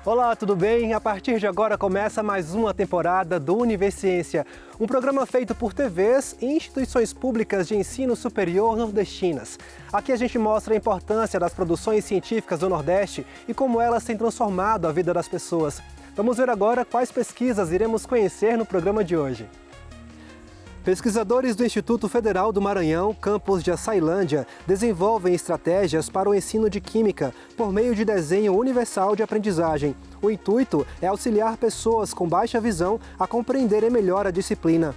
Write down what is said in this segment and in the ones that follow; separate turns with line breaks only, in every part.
Olá, tudo bem? A partir de agora começa mais uma temporada do Univerciência, um programa feito por TVs e instituições públicas de ensino superior nordestinas. Aqui a gente mostra a importância das produções científicas do Nordeste e como elas têm transformado a vida das pessoas. Vamos ver agora quais pesquisas iremos conhecer no programa de hoje. Pesquisadores do Instituto Federal do Maranhão, campus de Açailândia, desenvolvem estratégias para o ensino de química por meio de desenho universal de aprendizagem. O intuito é auxiliar pessoas com baixa visão a compreenderem melhor a disciplina.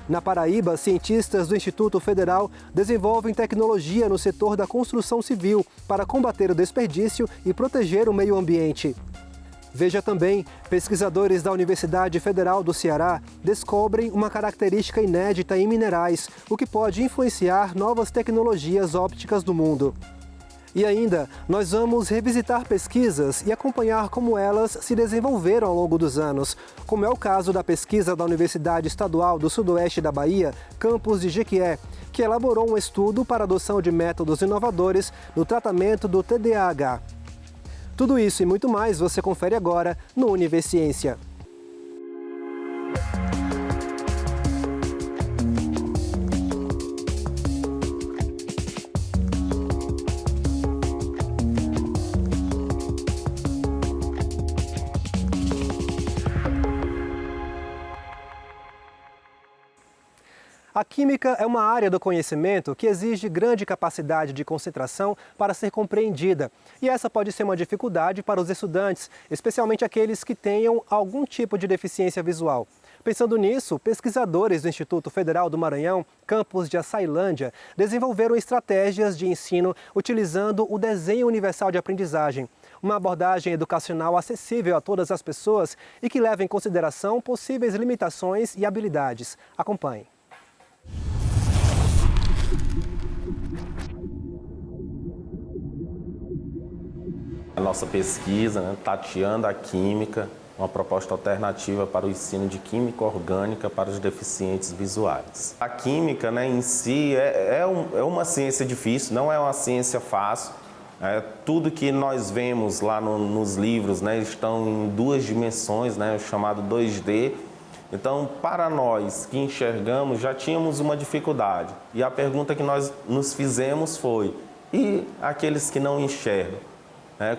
Na Paraíba, cientistas do Instituto Federal desenvolvem tecnologia no setor da construção civil para combater o desperdício e proteger o meio ambiente. Veja também, pesquisadores da Universidade Federal do Ceará descobrem uma característica inédita em minerais, o que pode influenciar novas tecnologias ópticas do mundo. E ainda, nós vamos revisitar pesquisas e acompanhar como elas se desenvolveram ao longo dos anos, como é o caso da pesquisa da Universidade Estadual do Sudoeste da Bahia, campus de Jequié, que elaborou um estudo para a adoção de métodos inovadores no tratamento do TDAH. Tudo isso e muito mais você confere agora no Univerciência. A química é uma área do conhecimento que exige grande capacidade de concentração para ser compreendida. E essa pode ser uma dificuldade para os estudantes, especialmente aqueles que tenham algum tipo de deficiência visual. Pensando nisso, pesquisadores do Instituto Federal do Maranhão, campus de Açailândia, desenvolveram estratégias de ensino utilizando o desenho universal de aprendizagem. Uma abordagem educacional acessível a todas as pessoas e que leva em consideração possíveis limitações e habilidades. Acompanhe.
A nossa pesquisa, Tateando a Química, uma proposta alternativa para o ensino de química orgânica para os deficientes visuais. A química, em si é uma ciência difícil, não é uma ciência fácil. Tudo que nós vemos lá nos livros estão em duas dimensões, o chamado 2D. Então, para nós que enxergamos, já tínhamos uma dificuldade. E a pergunta que nós nos fizemos foi: e aqueles que não enxergam?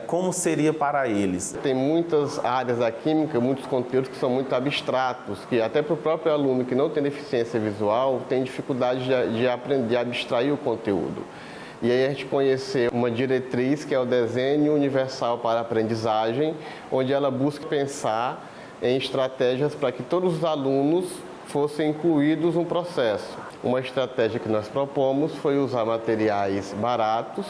Como seria para eles?
Tem muitas áreas da química, muitos conteúdos que são muito abstratos, que até para o próprio aluno que não tem deficiência visual tem dificuldade de aprender a abstrair o conteúdo. E aí a gente conheceu uma diretriz que é o desenho universal para a aprendizagem, onde ela busca pensar em estratégias para que todos os alunos fossem incluídos no processo. Uma estratégia que nós propomos foi usar materiais baratos,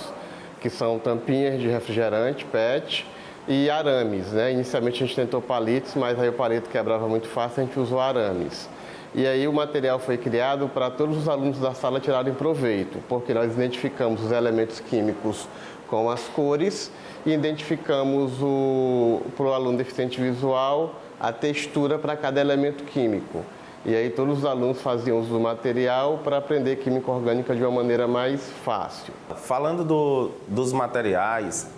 que são tampinhas de refrigerante, PET, e arames. Inicialmente a gente tentou palitos, mas aí o palito quebrava muito fácil, a gente usou arames. E aí o material foi criado para todos os alunos da sala tirarem proveito, porque nós identificamos os elementos químicos com as cores e identificamos para o aluno deficiente visual a textura para cada elemento químico. E aí todos os alunos faziam uso do material para aprender química orgânica de uma maneira mais fácil.
Falando dos materiais,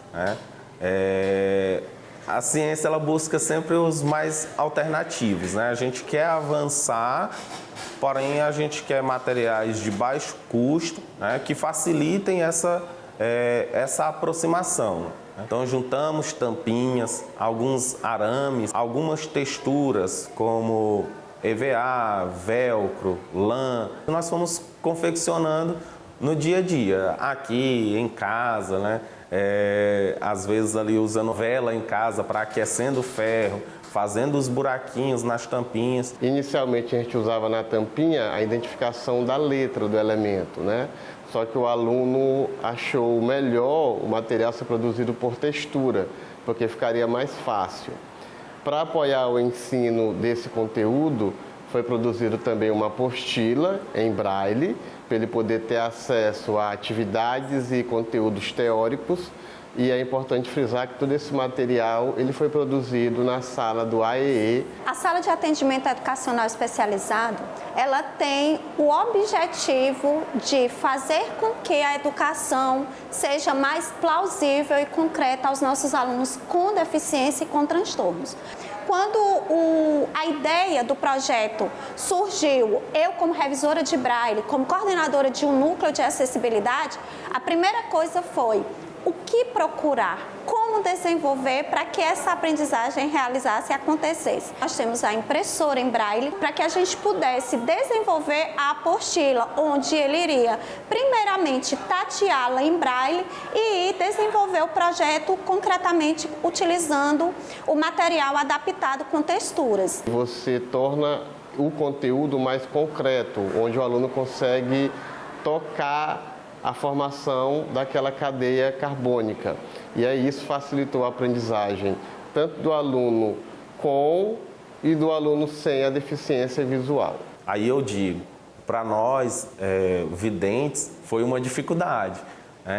a ciência ela busca sempre os mais alternativos. A gente quer avançar, porém a gente quer materiais de baixo custo, que facilitem essa aproximação. Então juntamos tampinhas, alguns arames, algumas texturas como EVA, velcro, lã. Nós fomos confeccionando no dia a dia, aqui em casa, às vezes ali usando vela em casa para aquecendo o ferro, fazendo os buraquinhos nas tampinhas.
Inicialmente a gente usava na tampinha a identificação da letra do elemento, Só que o aluno achou melhor o material ser produzido por textura, porque ficaria mais fácil. Para apoiar o ensino desse conteúdo, foi produzido também uma apostila em braille, para ele poder ter acesso a atividades e conteúdos teóricos E é importante frisar que todo esse material ele foi produzido na sala do AEE.
A sala de atendimento educacional especializado, ela tem o objetivo de fazer com que a educação seja mais plausível e concreta aos nossos alunos com deficiência e com transtornos. Quando a ideia do projeto surgiu, eu como revisora de Braille, como coordenadora de um núcleo de acessibilidade, a primeira coisa foi o que procurar, como desenvolver para que essa aprendizagem realizasse e acontecesse. Nós temos a impressora em Braille para que a gente pudesse desenvolver a apostila, onde ele iria primeiramente tateá-la em Braille e desenvolver o projeto concretamente utilizando o material adaptado com texturas.
Você torna o conteúdo mais concreto, onde o aluno consegue tocar a formação daquela cadeia carbônica. E aí isso facilitou a aprendizagem, tanto do aluno com e do aluno sem a deficiência visual.
Aí eu digo, para nós, videntes, foi uma dificuldade.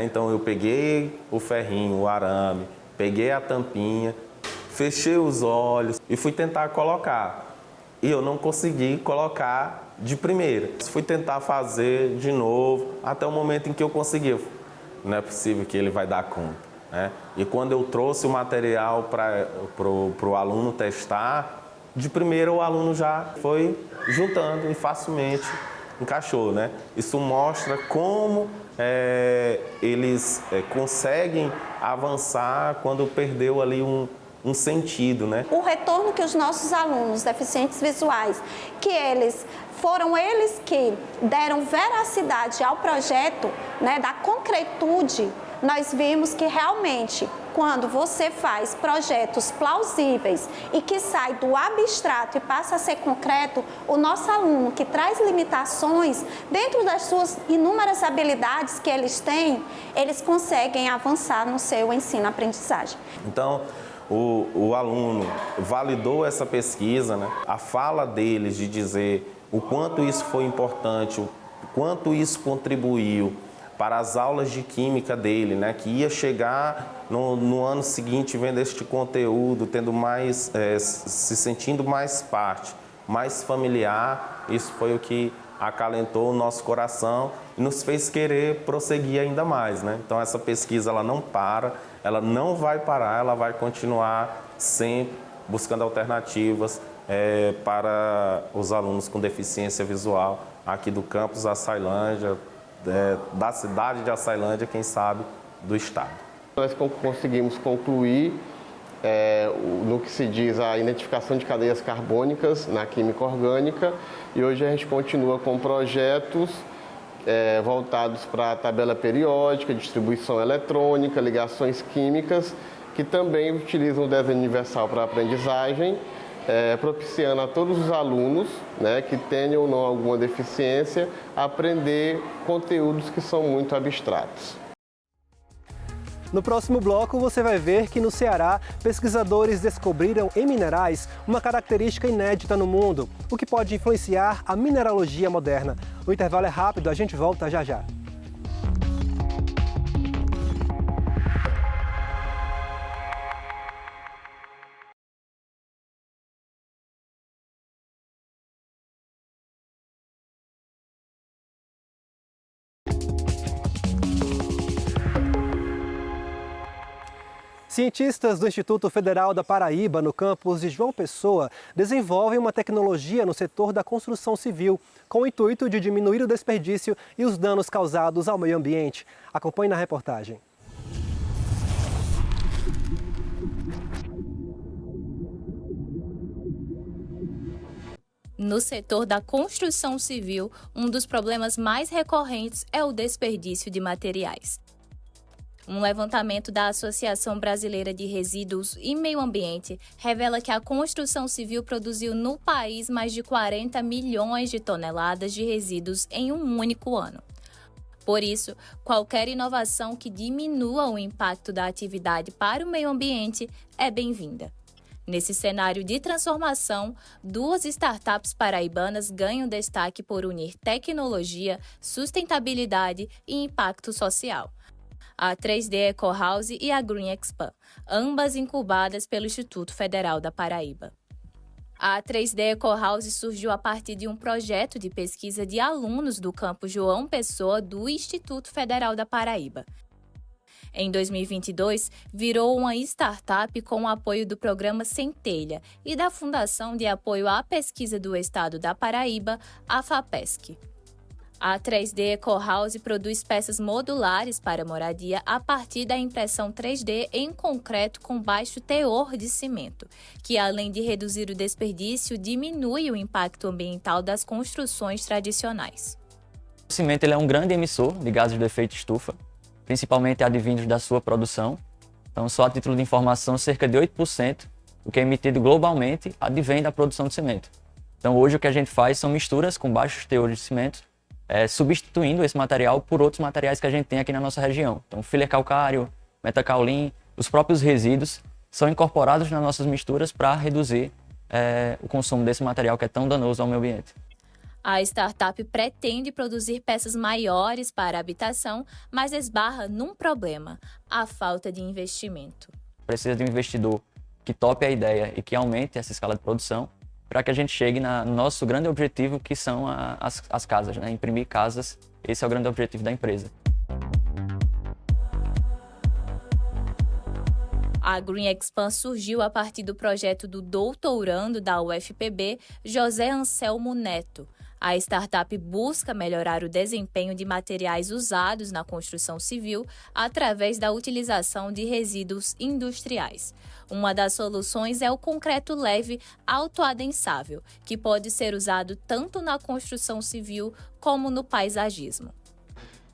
Então eu peguei o ferrinho, o arame, peguei a tampinha, fechei os olhos e fui tentar colocar. E eu não consegui colocar de primeira. Fui tentar fazer de novo, até o momento em que eu consegui. Não é possível que ele vai dar conta, né? E quando eu trouxe o material para o aluno testar, de primeira o aluno já foi juntando e facilmente encaixou, né? Isso mostra como eles conseguem avançar quando perdeu ali um sentido, né?
O retorno que os nossos alunos deficientes visuais, foram eles que deram veracidade ao projeto, né, da concretude, nós vimos que realmente, quando você faz projetos plausíveis e que sai do abstrato e passa a ser concreto, o nosso aluno que traz limitações, dentro das suas inúmeras habilidades que eles têm, eles conseguem avançar no seu ensino-aprendizagem.
Então, o aluno validou essa pesquisa, né? A fala deles de dizer o quanto isso foi importante, o quanto isso contribuiu para as aulas de química dele, né? Que ia chegar no ano seguinte vendo este conteúdo, tendo mais, se sentindo mais parte, mais familiar. Isso foi o que acalentou o nosso coração e nos fez querer prosseguir ainda mais, né? Então essa pesquisa ela não para, ela não vai parar, ela vai continuar sempre buscando alternativas para os alunos com deficiência visual aqui do campus Açailândia, da cidade de Açailândia, quem sabe, do estado.
Nós conseguimos concluir no que se diz a identificação de cadeias carbônicas na química orgânica e hoje a gente continua com projetos voltados para a tabela periódica, distribuição eletrônica, ligações químicas, que também utilizam o desenho universal para a aprendizagem, propiciando a todos os alunos, né, que tenham ou não alguma deficiência, aprender conteúdos que são muito abstratos.
No próximo bloco, você vai ver que no Ceará, pesquisadores descobriram em minerais uma característica inédita no mundo, o que pode influenciar a mineralogia moderna. O intervalo é rápido, a gente volta já já. Cientistas do Instituto Federal da Paraíba, no campus de João Pessoa, desenvolvem uma tecnologia no setor da construção civil, com o intuito de diminuir o desperdício e os danos causados ao meio ambiente. Acompanhe na reportagem.
No setor da construção civil, um dos problemas mais recorrentes é o desperdício de materiais. Um levantamento da Associação Brasileira de Resíduos e Meio Ambiente revela que a construção civil produziu no país mais de 40 milhões de toneladas de resíduos em um único ano. Por isso, qualquer inovação que diminua o impacto da atividade para o meio ambiente é bem-vinda. Nesse cenário de transformação, duas startups paraibanas ganham destaque por unir tecnologia, sustentabilidade e impacto social. a 3D Eco House e a Green Expan, ambas incubadas pelo Instituto Federal da Paraíba. A 3D Eco House surgiu a partir de um projeto de pesquisa de alunos do campus João Pessoa do Instituto Federal da Paraíba. Em 2022, virou uma startup com o apoio do Programa Centelha e da Fundação de Apoio à Pesquisa do Estado da Paraíba, a FAPESC. A 3D Eco House produz peças modulares para moradia a partir da impressão 3D em concreto com baixo teor de cimento, que além de reduzir o desperdício, diminui o impacto ambiental das construções tradicionais.
O cimento ele é um grande emissor de gases do efeito estufa, principalmente advindos da sua produção. Então, só a título de informação, cerca de 8% do que é emitido globalmente advém da produção de cimento. Então, hoje o que a gente faz são misturas com baixos teores de cimento, substituindo esse material por outros materiais que a gente tem aqui na nossa região. Então, filler calcário, metacaulim, os próprios resíduos são incorporados nas nossas misturas para reduzir o consumo desse material que é tão danoso ao meio ambiente.
A startup pretende produzir peças maiores para a habitação, mas esbarra num problema: a falta de investimento.
Precisa de um investidor que tope a ideia e que aumente essa escala de produção, para que a gente chegue no nosso grande objetivo, que são as casas, né? Imprimir casas. Esse é o grande objetivo da empresa.
A Green Expan surgiu a partir do projeto do doutorando da UFPB, José Anselmo Neto. A startup busca melhorar o desempenho de materiais usados na construção civil através da utilização de resíduos industriais. Uma das soluções é o concreto leve autoadensável, que pode ser usado tanto na construção civil como no paisagismo.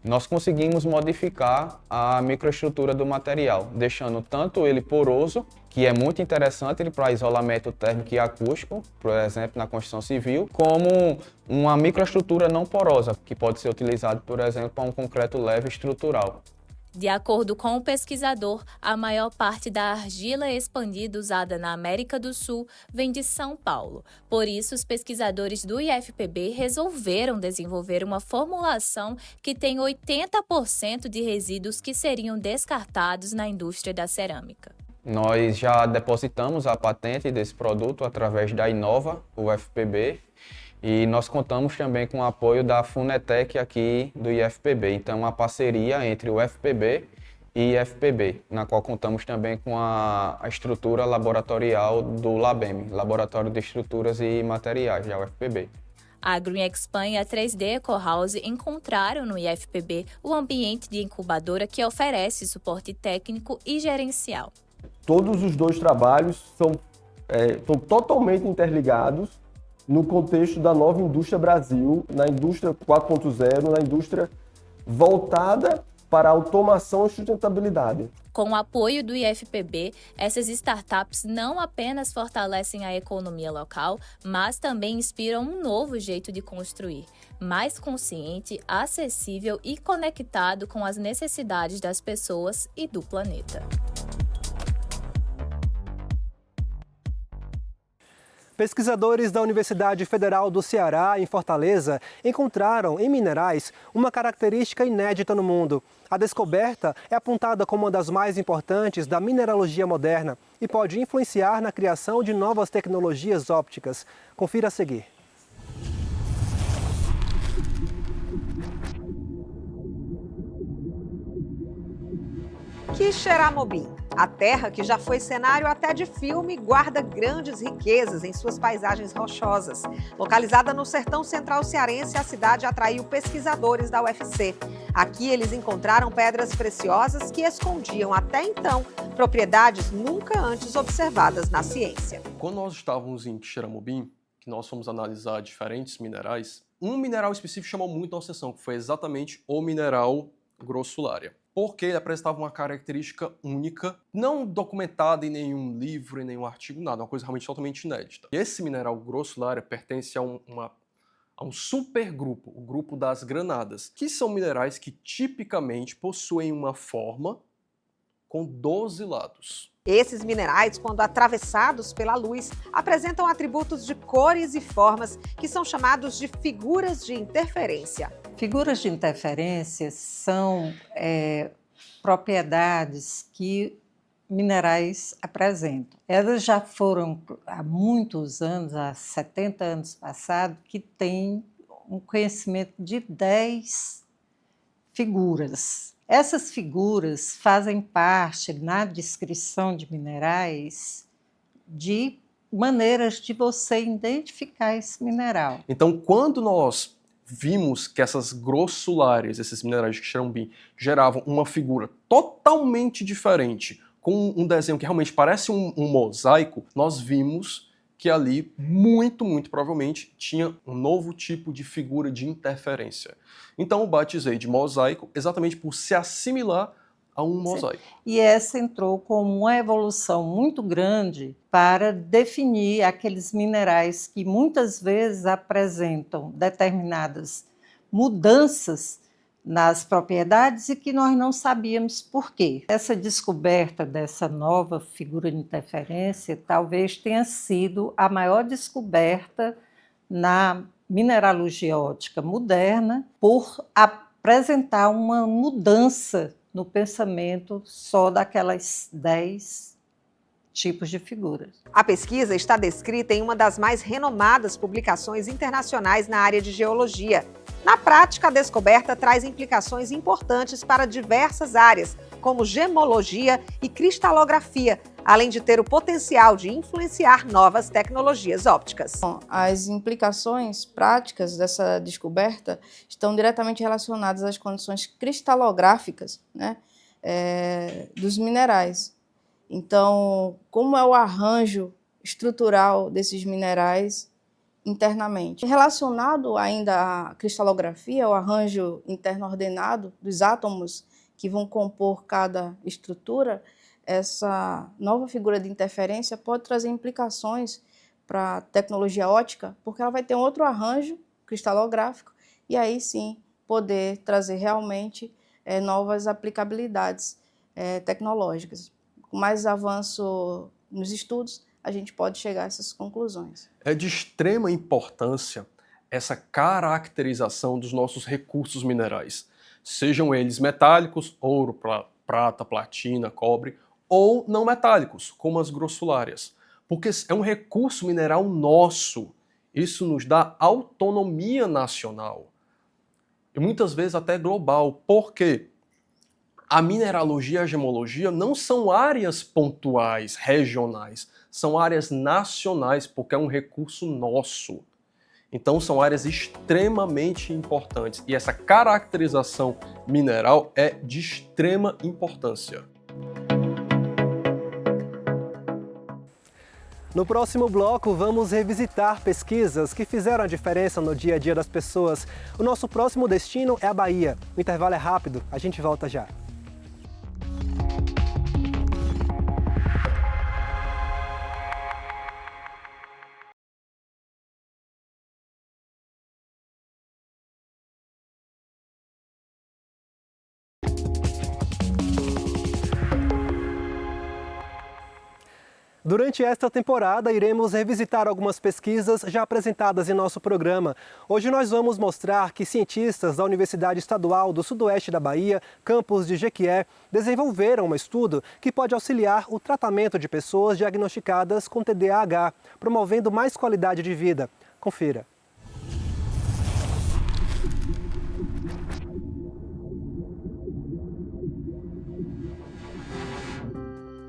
Nós conseguimos modificar a microestrutura do material, deixando tanto ele poroso, que é muito interessante para isolamento térmico e acústico, por exemplo, na construção civil, como uma microestrutura não porosa, que pode ser utilizado, por exemplo, para um concreto leve estrutural.
De acordo com o pesquisador, a maior parte da argila expandida usada na América do Sul vem de São Paulo. Por isso, os pesquisadores do IFPB resolveram desenvolver uma formulação que tem 80% de resíduos que seriam descartados na indústria da cerâmica.
Nós já depositamos a patente desse produto através da Inova, UFPB, e nós contamos também com o apoio da Funetec aqui do IFPB. Então, uma parceria entre o UFPB e IFPB, na qual contamos também com a estrutura laboratorial do LABEM, Laboratório de Estruturas e Materiais, da UFPB.
A Green Expan e a 3D Eco House encontraram no IFPB o ambiente de incubadora que oferece suporte técnico e gerencial.
Todos os dois trabalhos são totalmente interligados no contexto da nova indústria Brasil, na indústria 4.0, na indústria voltada para a automação e sustentabilidade.
Com o apoio do IFPB, essas startups não apenas fortalecem a economia local, mas também inspiram um novo jeito de construir, mais consciente, acessível e conectado com as necessidades das pessoas e do planeta.
Pesquisadores da Universidade Federal do Ceará, em Fortaleza, encontraram em minerais uma característica inédita no mundo. A descoberta é apontada como uma das mais importantes da mineralogia moderna e pode influenciar na criação de novas tecnologias ópticas. Confira a seguir.
Quixeramobim, a terra que já foi cenário até de filme, guarda grandes riquezas em suas paisagens rochosas. Localizada no sertão central cearense, a cidade atraiu pesquisadores da UFC. Aqui eles encontraram pedras preciosas que escondiam até então propriedades nunca antes observadas na ciência.
Quando nós estávamos em Quixeramobim, que nós fomos analisar diferentes minerais, um mineral específico chamou muito a nossa atenção, que foi exatamente o mineral grossulária. Porque ele apresentava uma característica única, não documentada em nenhum livro, em nenhum artigo, nada, uma coisa realmente totalmente inédita. E esse mineral grossulária pertence a um supergrupo, o grupo das granadas, que são minerais que tipicamente possuem uma forma com 12 lados.
Esses minerais, quando atravessados pela luz, apresentam atributos de cores e formas que são chamados de figuras de interferência.
Figuras de interferência são propriedades que minerais apresentam. Elas já foram há muitos anos, há 70 anos passados, que tem um conhecimento de 10 figuras. Essas figuras fazem parte, na descrição de minerais, de maneiras de você identificar esse mineral.
Então, quando nós vimos que essas grossulares, esses minerais de Xerambim, geravam uma figura totalmente diferente, com um desenho que realmente parece um mosaico, nós vimos que ali, muito provavelmente, tinha um novo tipo de figura de interferência. Então, eu batizei de mosaico exatamente por se assimilar a um mosaico.
E essa entrou como uma evolução muito grande para definir aqueles minerais que muitas vezes apresentam determinadas mudanças nas propriedades e que nós não sabíamos por quê. Essa descoberta dessa nova figura de interferência talvez tenha sido a maior descoberta na mineralogia óptica moderna por apresentar uma mudança no pensamento só daquelas 10 tipos de figuras.
A pesquisa está descrita em uma das mais renomadas publicações internacionais na área de geologia. Na prática, a descoberta traz implicações importantes para diversas áreas, como gemologia e cristalografia, além de ter o potencial de influenciar novas tecnologias ópticas.
As implicações práticas dessa descoberta estão diretamente relacionadas às condições cristalográficas, né, dos minerais. Então, como é o arranjo estrutural desses minerais internamente? Relacionado ainda à cristalografia, o arranjo interno ordenado dos átomos que vão compor cada estrutura, essa nova figura de interferência pode trazer implicações para a tecnologia óptica, porque ela vai ter um outro arranjo cristalográfico e aí sim poder trazer realmente novas aplicabilidades tecnológicas. Com mais avanço nos estudos, a gente pode chegar a essas conclusões.
É de extrema importância essa caracterização dos nossos recursos minerais, sejam eles metálicos, ouro, prata, platina, cobre, ou não metálicos, como as grossulárias, porque é um recurso mineral nosso. Isso nos dá autonomia nacional e muitas vezes até global. Por quê? A mineralogia e a gemologia não são áreas pontuais, regionais, são áreas nacionais, porque é um recurso nosso. Então são áreas extremamente importantes e essa caracterização mineral é de extrema importância.
No próximo bloco, vamos revisitar pesquisas que fizeram a diferença no dia a dia das pessoas. O nosso próximo destino é a Bahia. O intervalo é rápido, a gente volta já. Durante esta temporada, iremos revisitar algumas pesquisas já apresentadas em nosso programa. Hoje nós vamos mostrar que cientistas da Universidade Estadual do Sudoeste da Bahia, campus de Jequié, desenvolveram um estudo que pode auxiliar o tratamento de pessoas diagnosticadas com TDAH, promovendo mais qualidade de vida. Confira.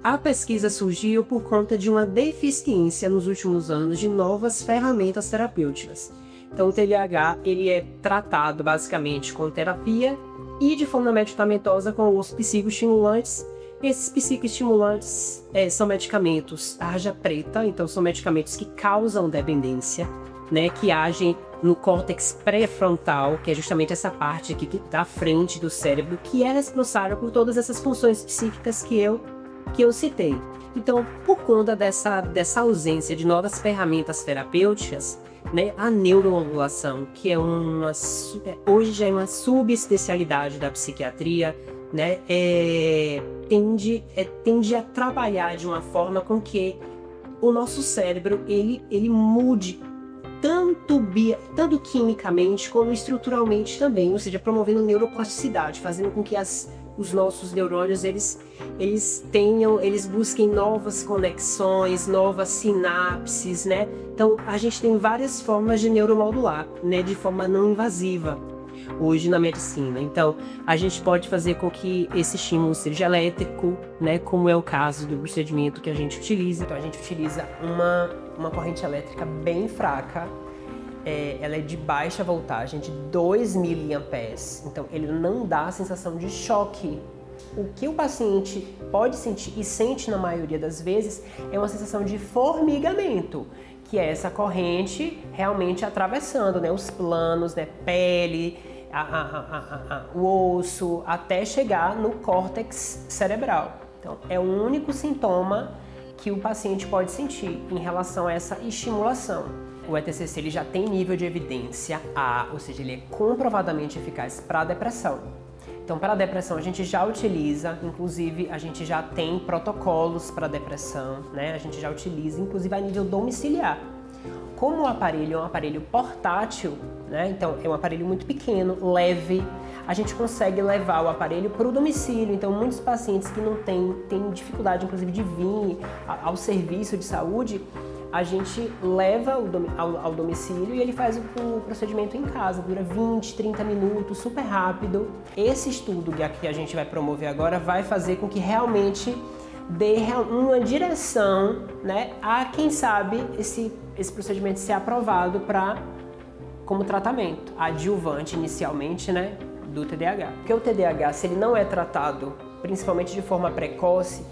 A pesquisa surgiu por conta de uma deficiência nos últimos anos de novas ferramentas terapêuticas. Então, o TDAH ele é tratado basicamente com terapia e de forma medicamentosa com os psicoestimulantes. Esses psicoestimulantes são medicamentos tarja preta, então são medicamentos que causam dependência, né, que agem no córtex pré-frontal, que é justamente essa parte aqui que está à frente do cérebro, que é responsável por todas essas funções psíquicas que eu citei. Então, por conta dessa ausência de novas ferramentas terapêuticas, né, a neuromodulação, que é hoje já é uma subespecialidade da psiquiatria, né, tende a trabalhar de uma forma com que o nosso cérebro ele mude tanto quimicamente como estruturalmente também, ou seja, promovendo neuroplasticidade, fazendo com que as os nossos neurônios eles busquem novas conexões, novas sinapses, né? Então a gente tem várias formas de neuromodular, né, de forma não invasiva hoje na medicina. Então a gente pode fazer com que esse estímulo seja elétrico, né, como é o caso do procedimento que a gente utiliza. Então a gente utiliza uma corrente elétrica bem fraca. Ela é de baixa voltagem, de 2 mA, então ele não dá a sensação de choque. O que o paciente pode sentir e sente na maioria das vezes é uma sensação de formigamento, que é essa corrente realmente atravessando, né, os planos, né, pele, o osso, até chegar no córtex cerebral. Então é o único sintoma que o paciente pode sentir em relação a essa estimulação. O ETCC ele já tem nível de evidência A, ou seja, ele é comprovadamente eficaz para a depressão. Então, para a depressão a gente já utiliza, inclusive a gente já tem protocolos para depressão, né? A gente já utiliza, inclusive a nível domiciliar. Como o aparelho é um aparelho portátil, né? Então é um aparelho muito pequeno, leve, a gente consegue levar o aparelho para o domicílio. Então muitos pacientes que não têm dificuldade, inclusive, de vir ao serviço de saúde, a gente leva ao domicílio e ele faz o procedimento em casa, dura 20, 30 minutos, super rápido. Esse estudo que a gente vai promover agora vai fazer com que realmente dê uma direção, né, a quem sabe esse procedimento ser aprovado como tratamento adjuvante inicialmente, né, do TDAH. Porque o TDAH, se ele não é tratado principalmente de forma precoce,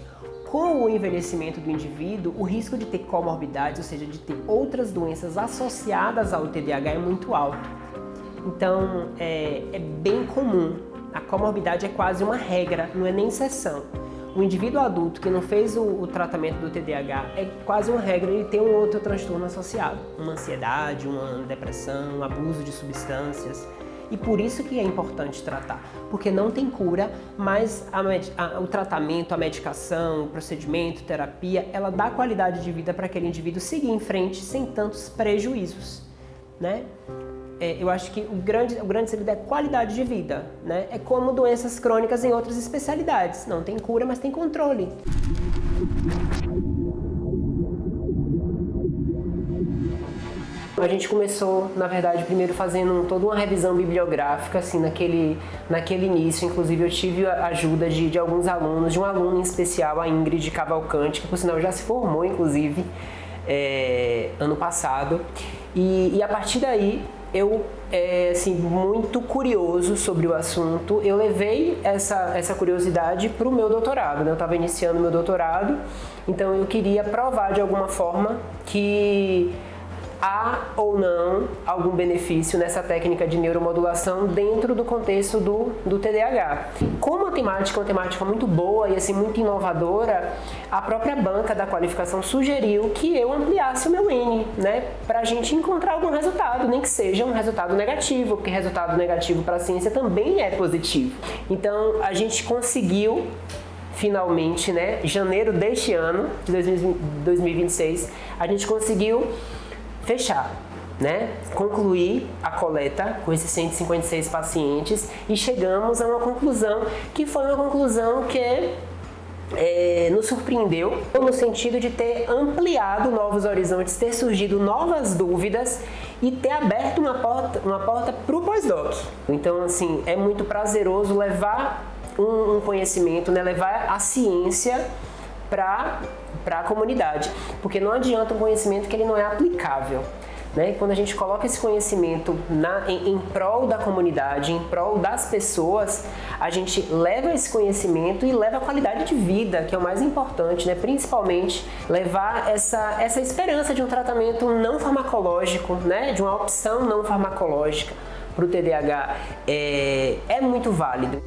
com o envelhecimento do indivíduo, o risco de ter comorbidades, ou seja, de ter outras doenças associadas ao TDAH é muito alto. Então, é bem comum. A comorbidade é quase uma regra, não é nem exceção. O indivíduo adulto que não fez o tratamento do TDAH é quase uma regra, ele tem um outro transtorno associado. Uma ansiedade, uma depressão, um abuso de substâncias. E por isso que é importante tratar, porque não tem cura, mas o tratamento, a medicação, o procedimento, terapia, ela dá qualidade de vida para aquele indivíduo seguir em frente sem tantos prejuízos, né? Eu acho que o grande segredo é qualidade de vida, né? É como doenças crônicas em outras especialidades, não tem cura, mas tem controle. A gente começou, na verdade, primeiro fazendo toda uma revisão bibliográfica, assim, naquele início. Inclusive, eu tive a ajuda de alguns alunos, de um aluno em especial, a Ingrid Cavalcante, que, por sinal, já se formou, inclusive, ano passado. E a partir daí, eu, assim, muito curioso sobre o assunto, eu levei essa curiosidade para o meu doutorado, né? Eu estava iniciando meu doutorado, então eu queria provar, de alguma forma, que há ou não algum benefício nessa técnica de neuromodulação dentro do contexto do TDAH. Como a temática é uma temática muito boa e assim, muito inovadora, a própria banca da qualificação sugeriu que eu ampliasse o meu N, né, para a gente encontrar algum resultado, nem que seja um resultado negativo, porque resultado negativo para a ciência também é positivo. Então a gente conseguiu finalmente, né, em janeiro deste ano, de 2026, a gente conseguiu fechar, né? Concluir a coleta com esses 156 pacientes e chegamos a uma conclusão que foi uma conclusão que nos surpreendeu no sentido de ter ampliado novos horizontes, ter surgido novas dúvidas e ter aberto uma porta para o pós-doc. Então, assim, é muito prazeroso levar um conhecimento, né? Levar a ciência para a comunidade, porque não adianta um conhecimento que ele não é aplicável, né? Quando a gente coloca esse conhecimento em prol da comunidade, em prol das pessoas, a gente leva esse conhecimento e leva a qualidade de vida, que é o mais importante, né? Principalmente levar essa esperança de um tratamento não farmacológico, né? De uma opção não farmacológica para o TDAH é muito válido.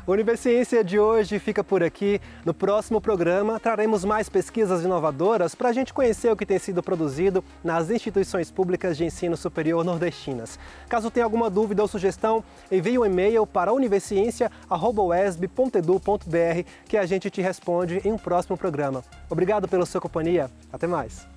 O Univerciência de hoje fica por aqui. No próximo programa, traremos mais pesquisas inovadoras para a gente conhecer o que tem sido produzido nas instituições públicas de ensino superior nordestinas. Caso tenha alguma dúvida ou sugestão, envie um e-mail para universiencia@uesb.edu.br que a gente te responde em um próximo programa. Obrigado pela sua companhia. Até mais.